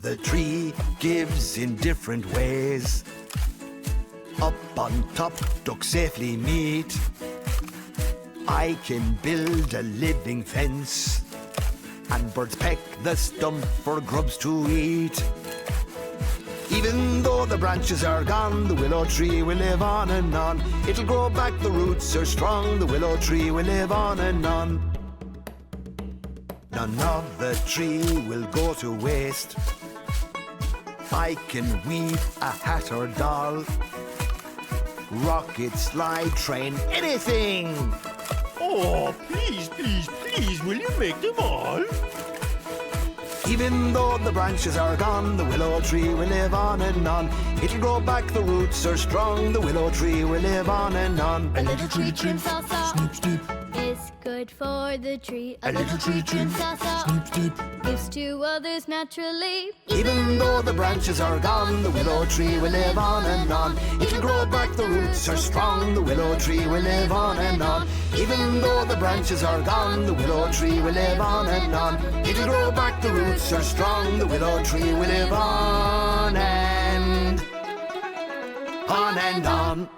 The tree gives in different ways. Up on top, ducks safely meet. I can build a living fence, and birds peck the stump for grubs to eat. Even though the branches are gone, the willow tree will live on and on. It'll grow back, the roots are strong, the willow tree will live on and on. None of the tree will go to waste. I can weave a hat or doll, rocket, slide, train, anything. Oh, please, please, please, will you make them all? Even though the branches are gone, the willow tree will live on and on. It'll grow back, the roots are strong, the willow tree will live on and on. A little tree trim salsa, Snoop, snoop. is good for the tree. A little tree trim salsa, Snoop, snoop. gives to others naturally. Even though the branches are gone, the willow tree will live on and on. It'll grow back, the roots are strong, the willow tree will live on and on. Even though the branches are gone, the willow tree will live on and on. It'll grow back, the roots are strong, the willow tree will live on and on.